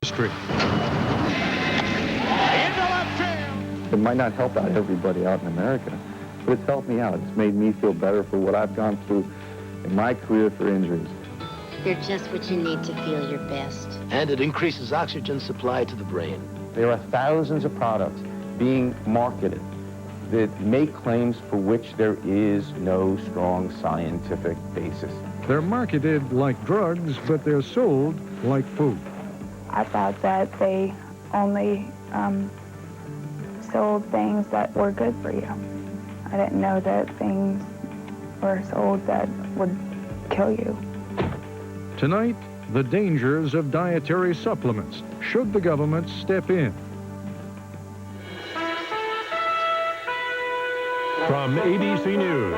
Street. It might not help out everybody out in America, but it's helped me out. It's made me feel better for what I've gone through in my career for injuries. They're just what you need to feel your best. And it increases oxygen supply to the brain. There are thousands of products being marketed that make claims for which there is no strong scientific basis. They're marketed like drugs, but they're sold like food. I thought that they only sold things that were good for you. I didn't know that things were sold that would kill you. Tonight, the dangers of dietary supplements. Should the government step in? From ABC News,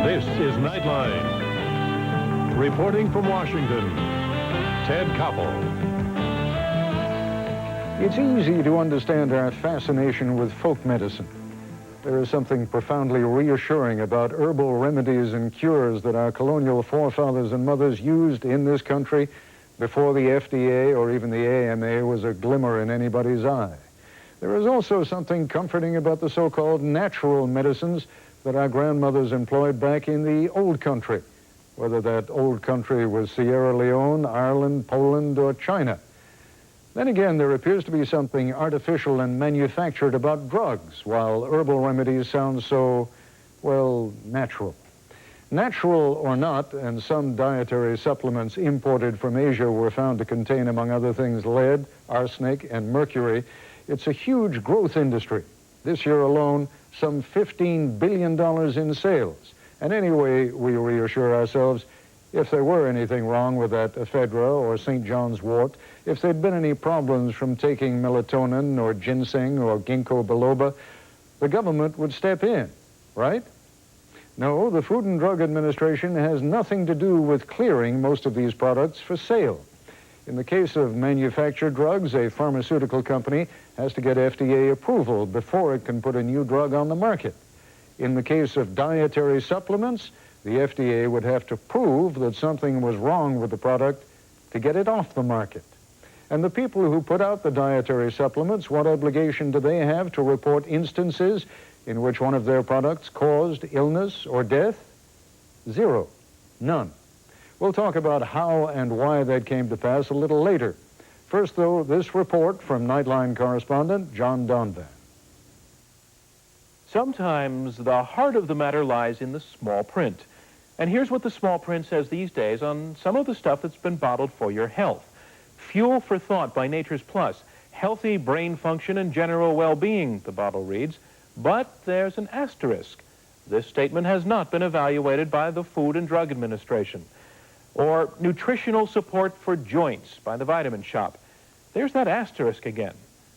this is Nightline. Reporting from Washington, Ted Koppel. It's easy to understand our fascination with folk medicine. There is something profoundly reassuring about herbal remedies and cures that our colonial forefathers and mothers used in this country before the FDA or even the AMA was a glimmer in anybody's eye. There is also something comforting about the so-called natural medicines that our grandmothers employed back in the old country, whether that old country was Sierra Leone, Ireland, Poland, or China. Then again, there appears to be something artificial and manufactured about drugs, while herbal remedies sound so, well, natural. Natural or not, and some dietary supplements imported from Asia were found to contain, among other things, lead, arsenic, and mercury. It's a huge growth industry. This year alone, some $15 billion in sales. And anyway, we reassure ourselves, if there were anything wrong with that ephedra or St. John's wort, if there'd been any problems from taking melatonin or ginseng or ginkgo biloba, the government would step in, right? No, the Food and Drug Administration has nothing to do with clearing most of these products for sale. In the case of manufactured drugs, a pharmaceutical company has to get FDA approval before it can put a new drug on the market. In the case of dietary supplements, the FDA would have to prove that something was wrong with the product to get it off the market. And the people who put out the dietary supplements, what obligation do they have to report instances in which one of their products caused illness or death? Zero. None. We'll talk about how and why that came to pass a little later. First, though, this report from Nightline correspondent John Donvan. Sometimes the heart of the matter lies in the small print. And here's what the small print says these days on some of the stuff that's been bottled for your health. Fuel for thought by Nature's Plus. Healthy brain function and general well-being, the bottle reads. But there's an asterisk. This statement has not been evaluated by the Food and Drug Administration. Or nutritional support for joints by the Vitamin Shop. There's that asterisk again.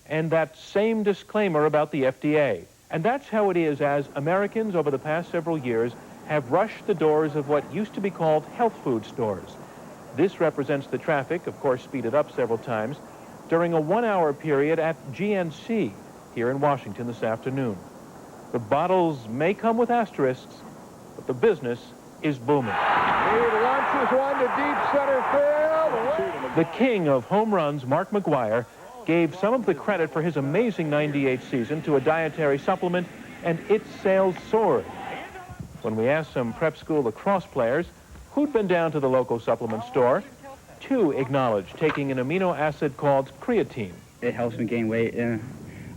And that same disclaimer about the FDA. And that's how it is as Americans over the past several years have rushed the doors of what used to be called health food stores. This represents the traffic, of course speeded up several times, during a 1-hour period at GNC here in Washington this afternoon. The bottles may come with asterisks, but the business is booming. He launches one to deep center field. The king of home runs, Mark McGwire, gave some of the credit for his amazing '98 season to a dietary supplement, and its sales soared. When we asked some prep school lacrosse players who'd been down to the local supplement store, 2 acknowledged taking an amino acid called creatine. It helps me gain weight.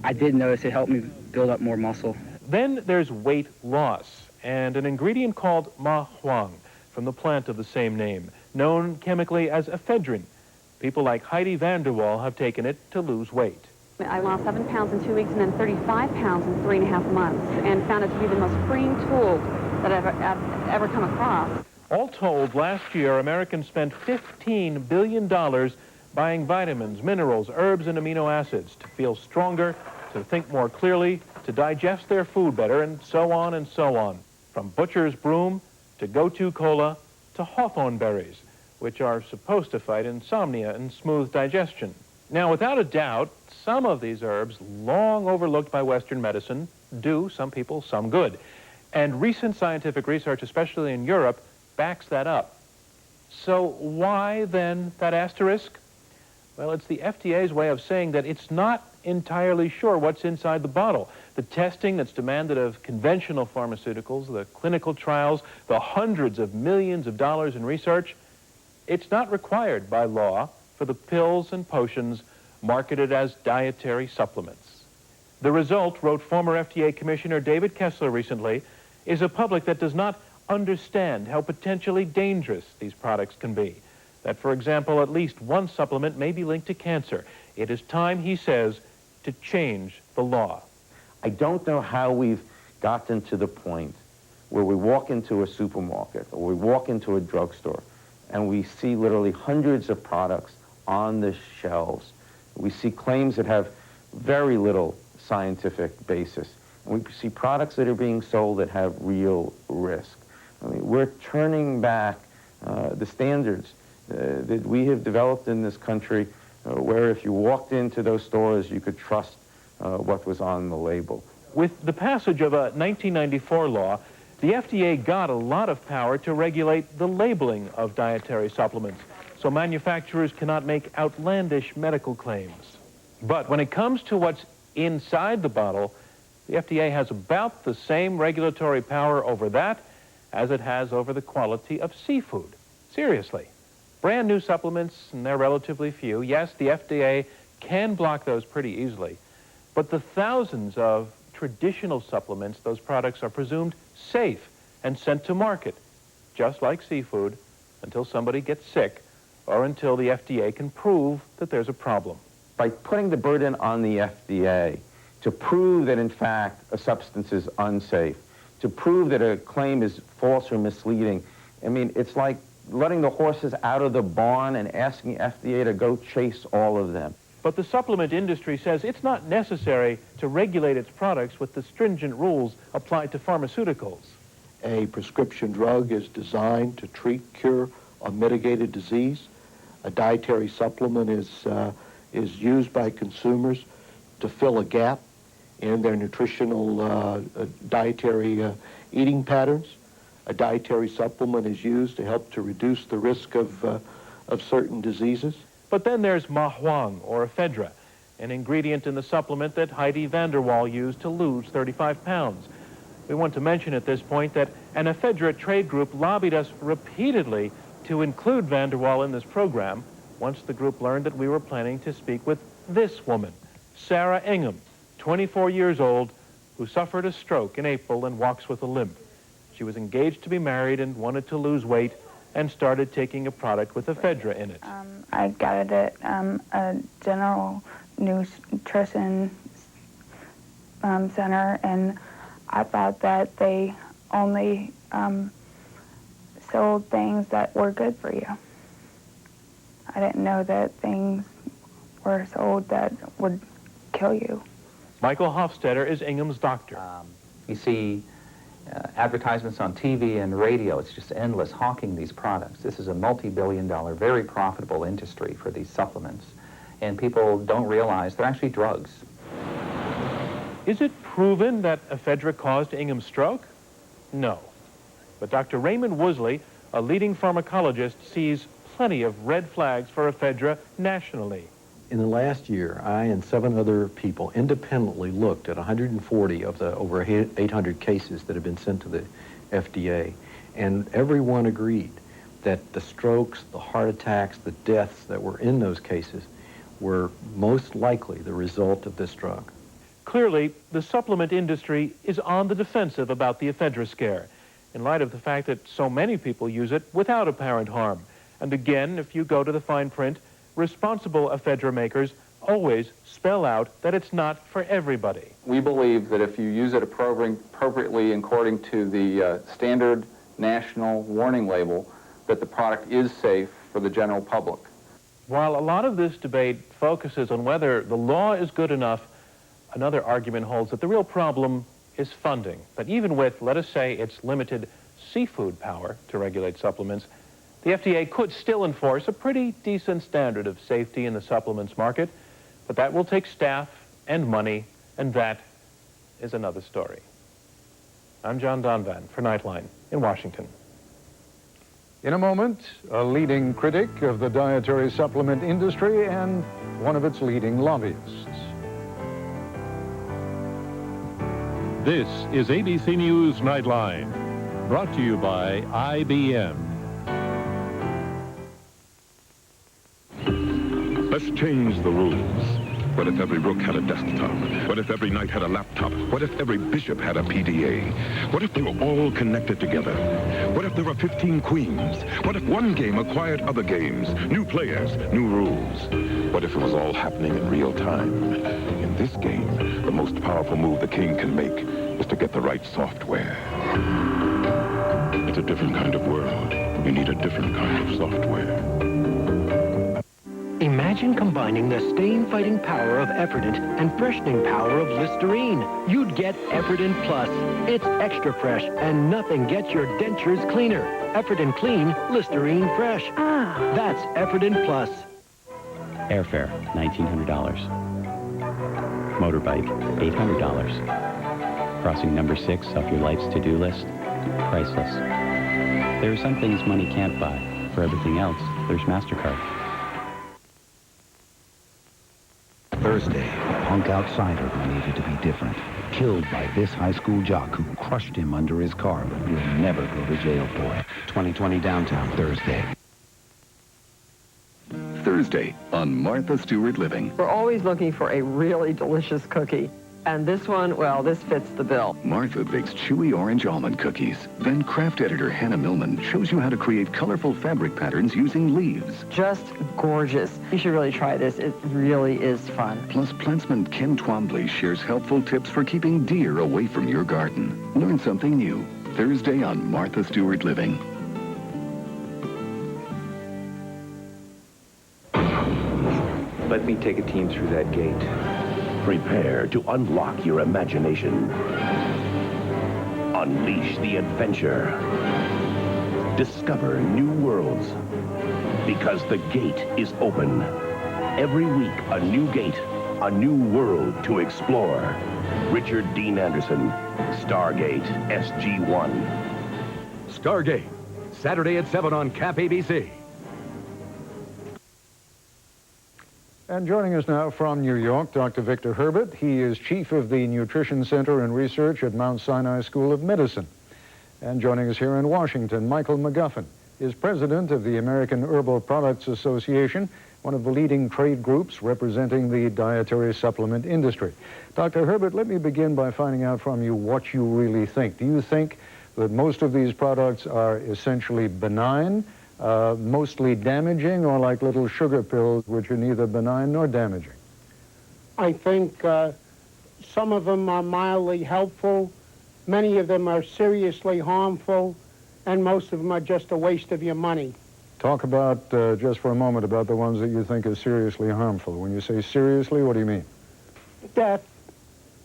I did notice it helped me build up more muscle. Then there's weight loss and an ingredient called ma huang from the plant of the same name, known chemically as ephedrine. People like Heidi Vanderwall have taken it to lose weight. I lost 7 pounds in 2 weeks and then 35 pounds in 3.5 months, and found it to be the most freeing tool that I've ever come across. All told, last year, Americans spent $15 billion buying vitamins, minerals, herbs, and amino acids to feel stronger, to think more clearly, to digest their food better, and so on and so on. From butcher's broom to go-to cola to hawthorn berries, which are supposed to fight insomnia and smooth digestion. Now, without a doubt, some of these herbs, long overlooked by Western medicine, do some people some good. And recent scientific research, especially in Europe, backs that up. So why then that asterisk? Well, it's the FDA's way of saying that it's not entirely sure what's inside the bottle. The testing that's demanded of conventional pharmaceuticals, the clinical trials, the hundreds of millions of dollars in research, it's not required by law for the pills and potions marketed as dietary supplements. The result, wrote former FDA Commissioner David Kessler recently, is a public that does not understand how potentially dangerous these products can be. That, for example, at least one supplement may be linked to cancer. It is time, he says, to change the law. I don't know how we've gotten to the point where we walk into a supermarket or we walk into a drugstore and we see literally hundreds of products on the shelves. We see claims that have very little scientific basis. And we see products that are being sold that have real risk. I mean, we're turning back the standards that we have developed in this country, where if you walked into those stores, you could trust what was on the label. With the passage of a 1994 law, the FDA got a lot of power to regulate the labeling of dietary supplements, so manufacturers cannot make outlandish medical claims. But when it comes to what's inside the bottle, the FDA has about the same regulatory power over that as it has over the quality of seafood. Seriously. Brand new supplements, and they're relatively few. Yes, the FDA can block those pretty easily. But the thousands of traditional supplements, those products are presumed safe and sent to market, just like seafood, until somebody gets sick or until the FDA can prove that there's a problem. By putting the burden on the FDA to prove that, in fact, a substance is unsafe, to prove that a claim is false or misleading, I mean, it's like letting the horses out of the barn and asking FDA to go chase all of them. But the supplement industry says it's not necessary to regulate its products with the stringent rules applied to pharmaceuticals. A prescription drug is designed to treat, cure, or mitigate a disease. A dietary supplement is used by consumers to fill a gap in their nutritional dietary eating patterns. A dietary supplement is used to help to reduce the risk of certain diseases. But then there's mahuang, or ephedra, an ingredient in the supplement that Heidi Vanderwall used to lose 35 pounds. We want to mention at this point that an ephedra trade group lobbied us repeatedly to include Vanderwall in this program once the group learned that we were planning to speak with this woman, Sarah Ingham, 24 years old, who suffered a stroke in April and walks with a limp. She was engaged to be married and wanted to lose weight and started taking a product with ephedra in it. I got it at a general nutrition center, and I thought that they only sold things that were good for you. I didn't know that things were sold that would kill you. Michael Hofstetter is Ingham's doctor. You see advertisements on TV and radio. It's just endless hawking these products. This is a multi-billion-dollar, very profitable industry for these supplements, and people don't realize they're actually drugs. Is it proven that ephedra caused Ingham's stroke? No. But Dr. Raymond Woosley, a leading pharmacologist, sees plenty of red flags for ephedra nationally. In the last year, I and 7 other people independently looked at 140 of the over 800 cases that have been sent to the FDA, and everyone agreed that the strokes, the heart attacks, the deaths that were in those cases were most likely the result of this drug. Clearly, the supplement industry is on the defensive about the ephedra scare, in light of the fact that so many people use it without apparent harm. And again, if you go to the fine print, responsible ephedra makers always spell out that it's not for everybody. We believe that if you use it appropriately according to the standard national warning label, that the product is safe for the general public. While a lot of this debate focuses on whether the law is good enough, another argument holds that the real problem is funding. That even with, let us say, its limited seafood power to regulate supplements, the FDA could still enforce a pretty decent standard of safety in the supplements market, but that will take staff and money, and that is another story. I'm John Donvan for Nightline in Washington. In a moment, a leading critic of the dietary supplement industry and one of its leading lobbyists. This is ABC News Nightline, brought to you by IBM. Let's change the rules. What if every rook had a desktop? What if every knight had a laptop? What if every bishop had a PDA? What if they were all connected together? What if there were 15 queens? What if one game acquired other games? New players, new rules. What if it was all happening in real time? In this game, the most powerful move the king can make is to get the right software. It's a different kind of world. You need a different kind of software. Imagine combining the stain-fighting power of Efferdent and freshening power of Listerine. You'd get Efferdent Plus. It's extra fresh, and nothing gets your dentures cleaner. Efferdent Clean, Listerine Fresh. That's Efferdent Plus. Airfare, $1,900. Motorbike, $800. Crossing number 6 off your life's to-do list, priceless. There are some things money can't buy. For everything else, there's MasterCard. Thursday, a punk outsider who needed to be different. Killed by this high school jock who crushed him under his car but will never go to jail for it. 2020 Downtown, Thursday. Thursday on Martha Stewart Living. We're always looking for a really delicious cookie. And this one, well, this fits the bill. Martha bakes chewy orange almond cookies. Then craft editor Hannah Millman shows you how to create colorful fabric patterns using leaves. Just gorgeous. You should really try this. It really is fun. Plus, plantsman Ken Twombly shares helpful tips for keeping deer away from your garden. Learn something new. Thursday on Martha Stewart Living. Let me take a team through that gate. Prepare to unlock your imagination. Unleash the adventure. Discover new worlds. Because the gate is open. Every week, a new gate, a new world to explore. Richard Dean Anderson, Stargate SG-1. Stargate, Saturday at 7 on KAPP ABC. And joining us now from New York, Dr. Victor Herbert. He is chief of the Nutrition Center and Research at Mount Sinai School of Medicine. And joining us here in Washington, Michael McGuffin is president of the American Herbal Products Association, one of the leading trade groups representing the dietary supplement industry. Dr. Herbert, let me begin by finding out from you what you really think. Do you think that most of these products are essentially benign, mostly damaging, or like little sugar pills which are neither benign nor damaging? I think some of them are mildly helpful, many of them are seriously harmful, and most of them are just a waste of your money. Talk about, just for a moment, about the ones that you think are seriously harmful. When you say seriously, what do you mean? Death,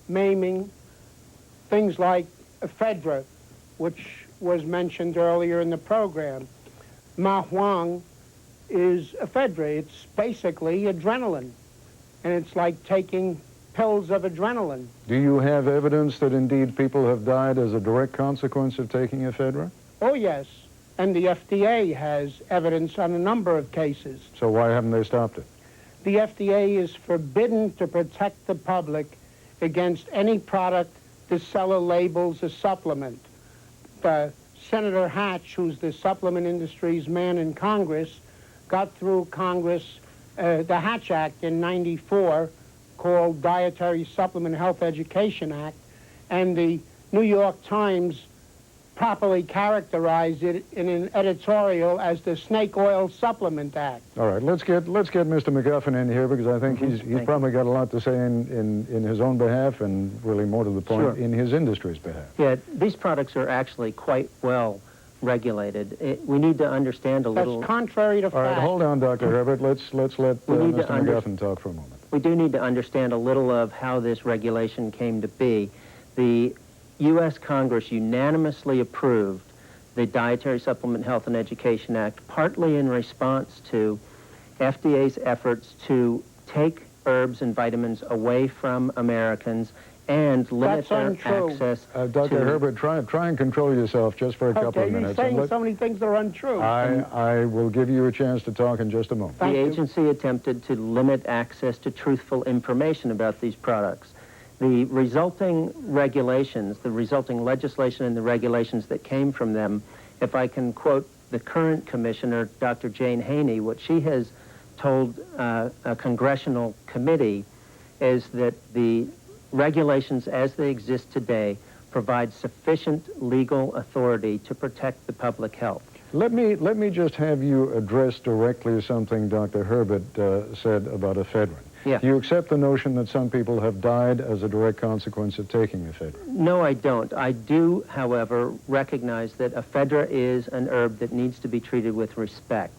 maiming, things like ephedra, which was mentioned earlier in the program. Ma Huang is ephedra. It's basically adrenaline, and it's like taking pills of adrenaline. Do you have evidence that indeed people have died as a direct consequence of taking ephedra? Oh, yes, and the FDA has evidence on a number of cases. So why haven't they stopped it? The FDA is forbidden to protect the public against any product the seller labels a supplement. Senator Hatch, who's the supplement industry's man in Congress, got through Congress the Hatch Act in '94, called Dietary Supplement Health Education Act, and the New York Times properly characterized it in an editorial as the Snake Oil Supplement Act. All right, let's get Mr. McGuffin in here, because I think he's probably got a lot to say in his own behalf, and really more to the point, Sure. in his industry's behalf. Yeah, these products are actually quite well regulated. We need to understand a little... That's contrary to fact. All right, hold on, Dr. Herbert. Let's let Mr. McGuffin talk for a moment. We do need to understand a little of how this regulation came to be. The U.S. Congress unanimously approved the Dietary Supplement Health and Education Act, partly in response to FDA's efforts to take herbs and vitamins away from Americans and limit That's their untrue. access Dr. to... Herbert, try and control yourself just for a couple of You're minutes. saying so many things that are untrue. I will give you a chance to talk in just a moment. The agency attempted to limit access to truthful information about these products. The resulting regulations, the resulting legislation and the regulations that came from them, if I can quote the current commissioner, Dr. Jane Haney, what she has told a congressional committee is that the regulations as they exist today provide sufficient legal authority to protect the public health. Let me just have you address directly something Dr. Herbert said about ephedrine. Yeah. Do you accept the notion that some people have died as a direct consequence of taking ephedrine? No, I don't. I do, however, recognize that ephedra is an herb that needs to be treated with respect,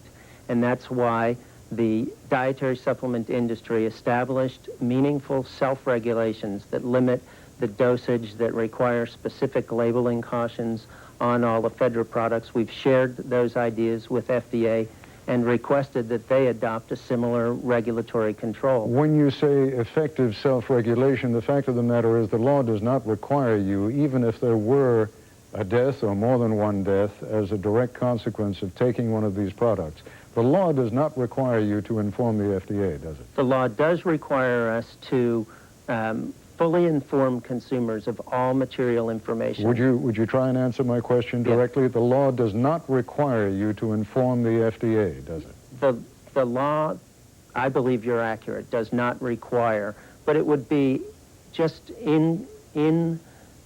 and that's why the dietary supplement industry established meaningful self-regulations that limit the dosage, that require specific labeling cautions on all ephedra products. We've shared those ideas with FDA and requested that they adopt a similar regulatory control. When you say effective self-regulation, the fact of the matter is the law does not require you, even if there were a death or more than one death as a direct consequence of taking one of these products. The law does not require you to inform the FDA, does it? The law does require us to fully inform consumers of all material information. Would you try and answer my question directly? The law does not require you to inform the FDA, does it? The law, I believe you're accurate, does not require, but it would be just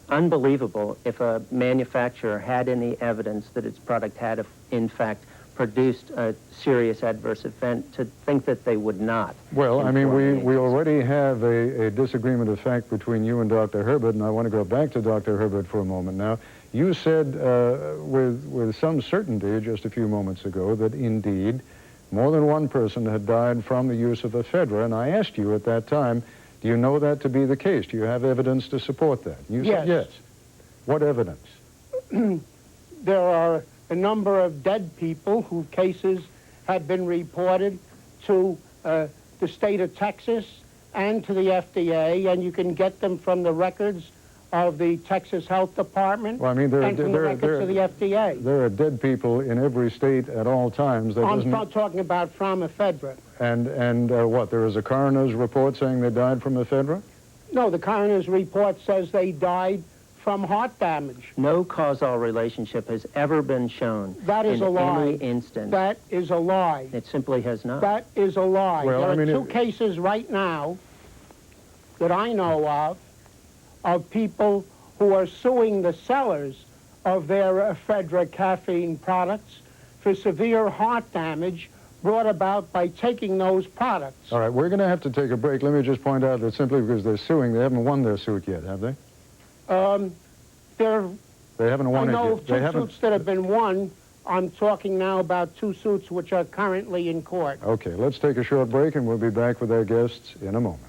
unbelievable if a manufacturer had any evidence that its product had, in fact, produced a serious adverse event, to think that they would not. Well, I mean, we already have a disagreement of fact between you and Dr. Herbert, and I want to go back to Dr. Herbert for a moment now. You said with some certainty just a few moments ago that indeed more than one person had died from the use of ephedra, and I asked you at that time, do you know that to be the case? Do you have evidence to support that? You said yes. What evidence? There are a number of dead people whose cases have been reported to the state of Texas and to the FDA, and you can get them from the records of the Texas Health Department and from the records of the FDA. There are dead people in every state at all times. I'm not talking about from ephedra. And what, there is a coroner's report saying they died from ephedra? No, the coroner's report says they died from heart damage. No causal relationship has ever been shown. That is a lie. In any instance. That is a lie. It simply has not. That is a lie. Well, there are two cases right now that I know of people who are suing the sellers of their ephedra caffeine products for severe heart damage brought about by taking those products. All right, we're going to have to take a break. Let me just point out that simply because they're suing, they haven't won their suit yet, have they? They haven't won I know it of yet. two suits that have been won. I'm talking now about two suits which are currently in court. Okay, let's take a short break and we'll be back with our guests in a moment.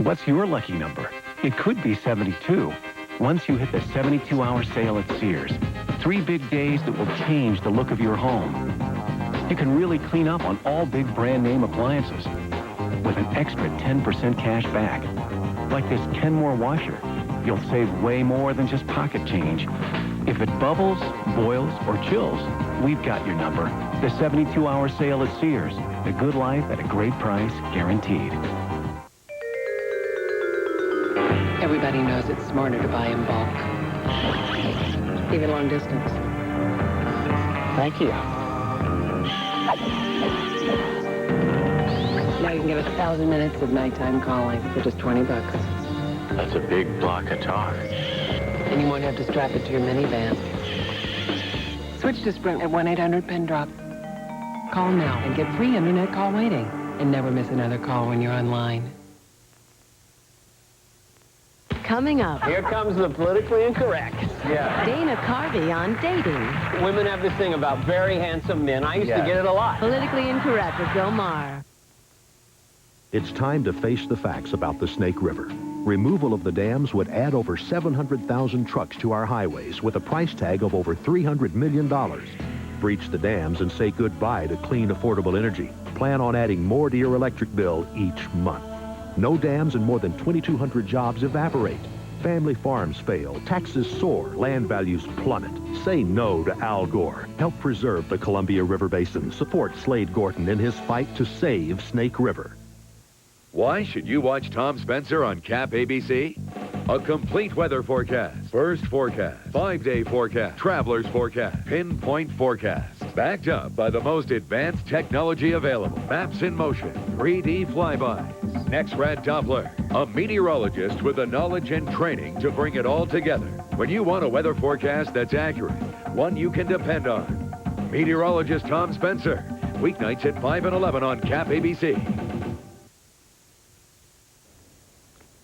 What's your lucky number? It could be 72. Once you hit the 72-hour sale at Sears, 3 big days that will change the look of your home. You can really clean up on all big brand name appliances with an extra 10% cash back. Like this Kenmore washer, you'll save way more than just pocket change. If it bubbles, boils, or chills, we've got your number. The 72-hour sale at Sears. The good life at a great price, guaranteed. Everybody knows it's smarter to buy in bulk, even long distance. Thank you. Now you can get 1,000 minutes of nighttime calling for just $20. That's a big block of talk. And you won't have to strap it to your minivan. Switch to Sprint at 1-800-PEN-DROP. Call now and get free internet call waiting. and never miss another call when you're online. Coming up. Here comes the politically incorrect. Yeah. Dana Carvey on dating. Women have this thing about very handsome men. I used to get it a lot. Politically incorrect with Bill Maher. It's time to face the facts about the Snake River. Removal of the dams would add over 700,000 trucks to our highways with a price tag of over $300 million. Breach the dams and say goodbye to clean, affordable energy. Plan on adding more to your electric bill each month. No dams and more than 2,200 jobs evaporate. Family farms fail, taxes soar, land values plummet. Say no to Al Gore. Help preserve the Columbia River Basin. Support Slade Gorton in his fight to save Snake River. Why should you watch Tom Spencer on KAPP ABC? A complete weather forecast, first forecast, 5-day forecast, traveler's forecast, pinpoint forecast. Backed up by the most advanced technology available. Maps in motion, 3D flybys, next-rad Doppler. A meteorologist with the knowledge and training to bring it all together. When you want a weather forecast that's accurate, one you can depend on. Meteorologist Tom Spencer. Weeknights at 5 and 11 on KAPP ABC.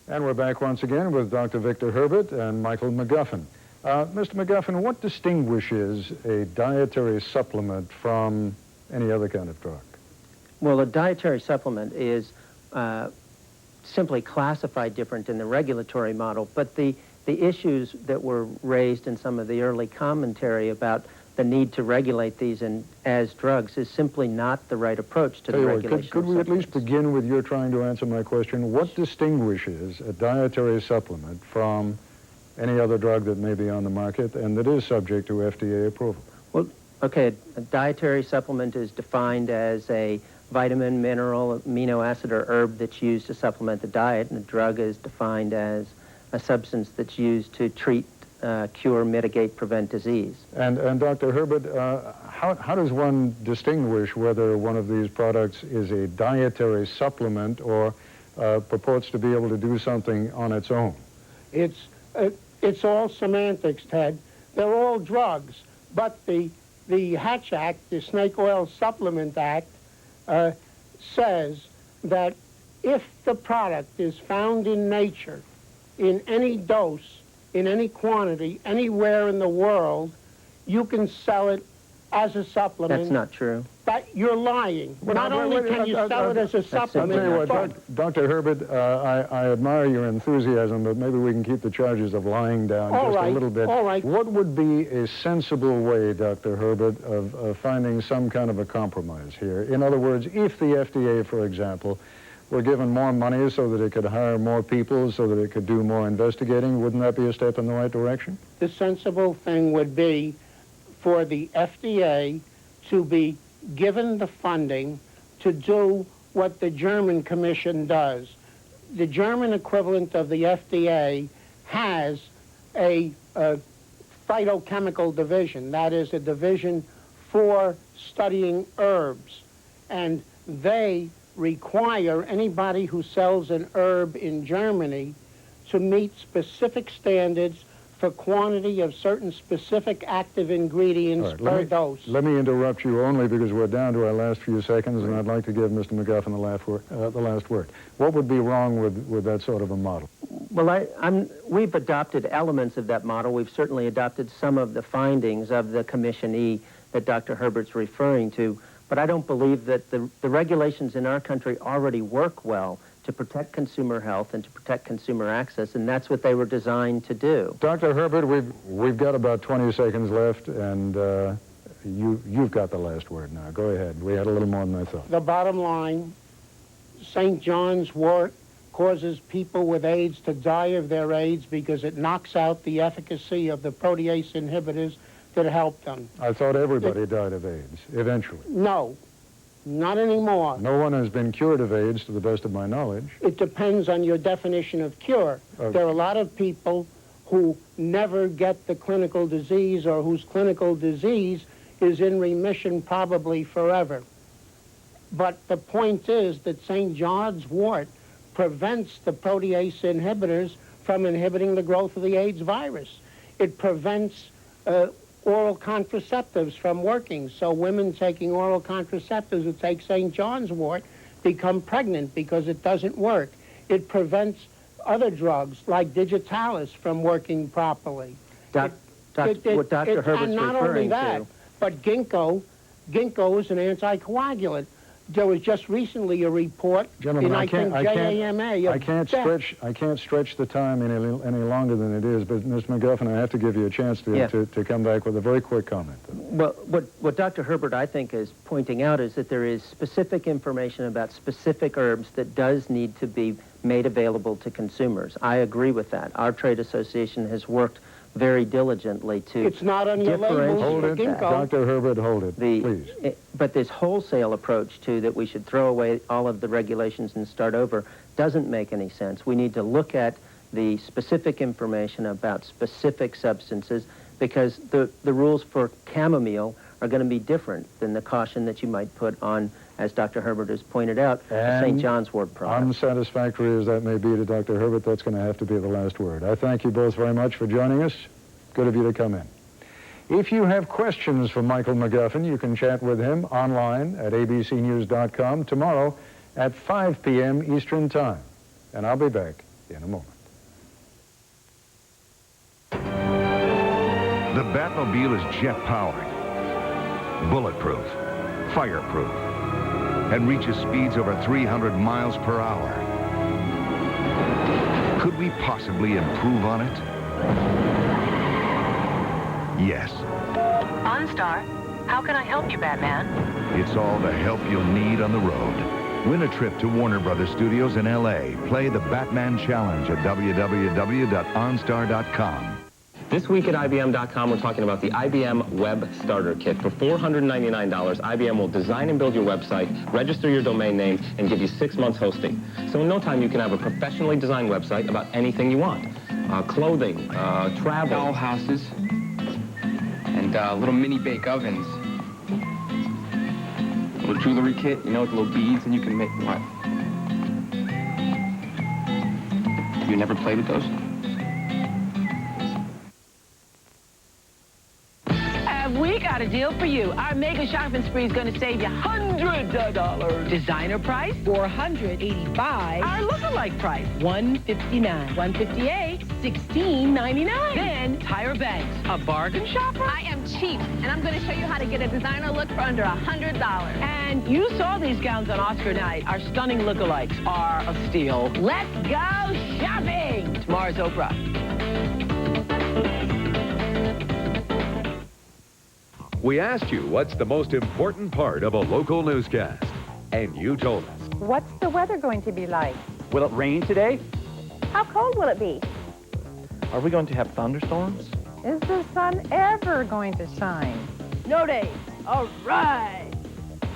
And we're back once again with Dr. Victor Herbert and Michael McGuffin. Mr. McGuffin, what distinguishes a dietary supplement from any other kind of drug? Well, a dietary supplement is simply classified different in the regulatory model, but the issues that were raised in some of the early commentary about the need to regulate these as drugs is simply not the right approach to the regulation. Could we at least begin with your trying to answer my question? What distinguishes a dietary supplement from any other drug that may be on the market and that is subject to FDA approval? Well, okay, a dietary supplement is defined as a vitamin, mineral, amino acid, or herb that's used to supplement the diet, and a drug is defined as a substance that's used to treat, cure, mitigate, prevent disease. And Dr. Herbert, how does one distinguish whether one of these products is a dietary supplement or purports to be able to do something on its own? It's all semantics, Ted. They're all drugs, but the Hatch Act, the Snake Oil Supplement Act, says that if the product is found in nature in any dose, in any quantity, anywhere in the world, you can sell it as a supplement. That's not true. But you're lying. Not only can you sell it as a supplement, I'll tell you what, Dr. Herbert, I admire your enthusiasm, but maybe we can keep the charges of lying down just a little bit. All right. What would be a sensible way, Dr. Herbert, of finding some kind of a compromise here? In other words, if the FDA, for example, were given more money so that it could hire more people, so that it could do more investigating, wouldn't that be a step in the right direction? The sensible thing would be for the FDA to be given the funding to do what the German Commission does. The German equivalent of the FDA has a phytochemical division, that is a division for studying herbs, and they require anybody who sells an herb in Germany to meet specific standards for quantity of certain specific active ingredients per dose. Let me interrupt you only because we're down to our last few seconds, and I'd like to give Mr. McGuffin the last word. What would be wrong with that sort of a model? Well, we've adopted elements of that model. We've certainly adopted some of the findings of the Commission-E that Dr. Herbert's referring to, but I don't believe that the regulations in our country already work well to protect consumer health and to protect consumer access, and that's what they were designed to do. Dr. Herbert, we've got about 20 seconds left, and you've got the last word now. Go ahead. We had a little more than I thought. The bottom line, St. John's wort causes people with AIDS to die of their AIDS because it knocks out the efficacy of the protease inhibitors that help them. I thought everybody died of AIDS, eventually. No. Not anymore. No one has been cured of AIDS, to the best of my knowledge. It depends on your definition of cure. There are a lot of people who never get the clinical disease or whose clinical disease is in remission probably forever. But the point is that St. John's wort prevents the protease inhibitors from inhibiting the growth of the AIDS virus. It prevents oral contraceptives from working. So women taking oral contraceptives who take St. John's wort become pregnant because it doesn't work. It prevents other drugs like digitalis from working properly. What Dr. Herbert's and not only referring that, to. but ginkgo is an anticoagulant. There was just recently a report Gentlemen, in, I think, JAMA. I can't stretch the time any longer than it is, but Ms. McGuffin, I have to give you a chance to come back with a very quick comment. Well, what Dr. Herbert, I think, is pointing out is that there is specific information about specific herbs that does need to be made available to consumers. I agree with that. Our trade association has worked very diligently to It's not on your labels. Hold it, Dr. Herbert, hold it, please. But this wholesale approach to that we should throw away all of the regulations and start over doesn't make any sense. We need to look at the specific information about specific substances because the rules for chamomile are going to be different than the caution that you might put on, as Dr. Herbert has pointed out, a St. John's wort product. Unsatisfactory as that may be to Dr. Herbert, that's going to have to be the last word. I thank you both very much for joining us. Good of you to come in. If you have questions for Michael McGuffin, you can chat with him online at abcnews.com tomorrow at 5 p.m. Eastern Time. And I'll be back in a moment. The Batmobile is jet-powered, bulletproof, fireproof, and reaches speeds over 300 miles per hour. Could we possibly improve on it? Yes. OnStar, how can I help you, Batman? It's all the help you'll need on the road. Win a trip to Warner Brothers Studios in L.A. Play the Batman Challenge at www.onstar.com. This week at IBM.com, we're talking about the IBM Web Starter Kit. For $499, IBM will design and build your website, register your domain name, and give you 6 months hosting. So in no time, you can have a professionally designed website about anything you want. Clothing, travel. Doll houses, and little mini bake ovens. Little jewelry kit, you know, with little beads, and you can make what? You never played with those? We got a deal for you. Our mega shopping spree is going to save you hundreds of dollars. Designer price, $485. Our lookalike price, $159. $158, $16.99. Then tire bags, a bargain shopper. I am cheap, and I'm going to show you how to get a designer look for under $100. And you saw these gowns on Oscar night. Our stunning lookalikes are a steal. Let's go shopping. Tomorrow's Oprah. We asked you what's the most important part of a local newscast, and you told us. What's the weather going to be like? Will it rain today? How cold will it be? Are we going to have thunderstorms? Is the sun ever going to shine? No days. All right.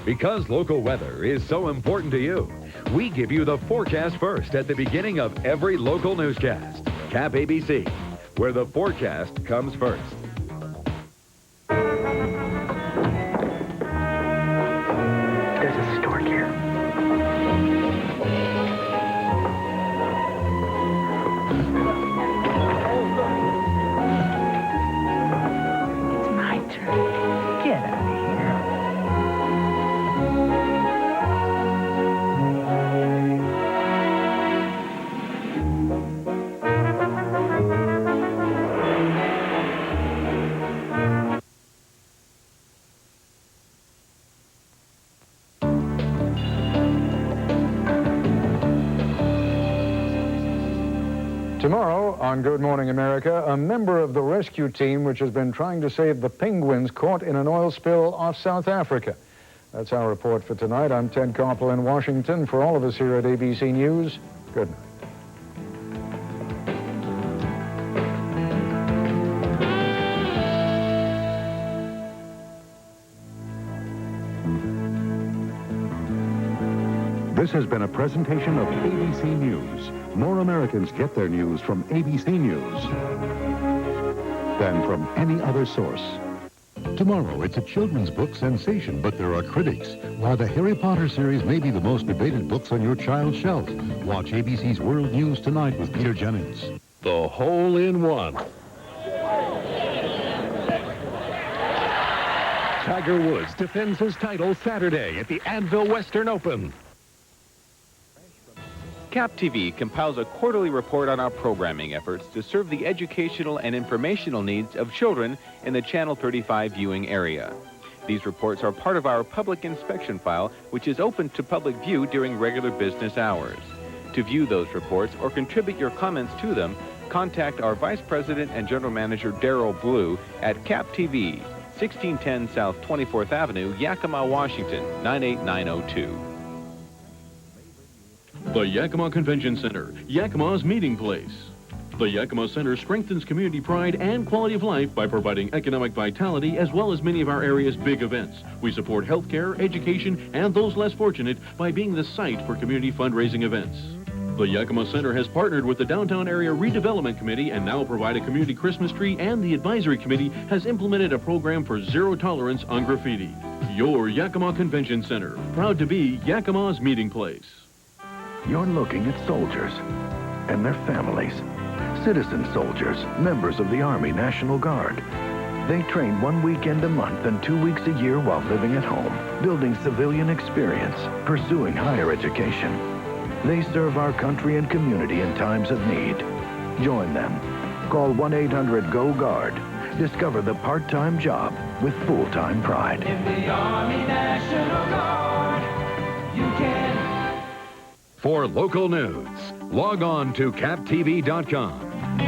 Because local weather is so important to you, we give you the forecast first at the beginning of every local newscast. KAPP ABC, where the forecast comes first. There's a stork here. It's my turn. Get out of here. Tomorrow on Good Morning America, a member of the rescue team which has been trying to save the penguins caught in an oil spill off South Africa. That's our report for tonight. I'm Ted Koppel in Washington. For all of us here at ABC News, good night. This has been a presentation of ABC News. More Americans get their news from ABC News than from any other source. Tomorrow, it's a children's book sensation, but there are critics. While the Harry Potter series may be the most debated books on your child's shelf, watch ABC's World News Tonight with Peter Jennings. The hole-in-one. Tiger Woods defends his title Saturday at the Advil Western Open. KAPP TV compiles a quarterly report on our programming efforts to serve the educational and informational needs of children in the Channel 35 viewing area. These reports are part of our public inspection file, which is open to public view during regular business hours. To view those reports or contribute your comments to them, contact our Vice President and General Manager, Darryl Blue, at KAPP TV, 1610 South 24th Avenue, Yakima, Washington, 98902. The Yakima Convention Center, Yakima's meeting place. The Yakima Center strengthens community pride and quality of life by providing economic vitality as well as many of our area's big events. We support healthcare, education, and those less fortunate by being the site for community fundraising events. The Yakima Center has partnered with the Downtown Area Redevelopment Committee and now provide a community Christmas tree, and the Advisory Committee has implemented a program for zero tolerance on graffiti. Your Yakima Convention Center, proud to be Yakima's meeting place. You're looking at soldiers and their families. Citizen soldiers, members of the Army National Guard. They train 1 weekend a month and 2 weeks a year while living at home, building civilian experience, pursuing higher education. They serve our country and community in times of need. Join them. Call 1-800-GO-GUARD. Discover the part-time job with full-time pride. In the Army National Guard, you can. For local news, log on to KAPPTV.com.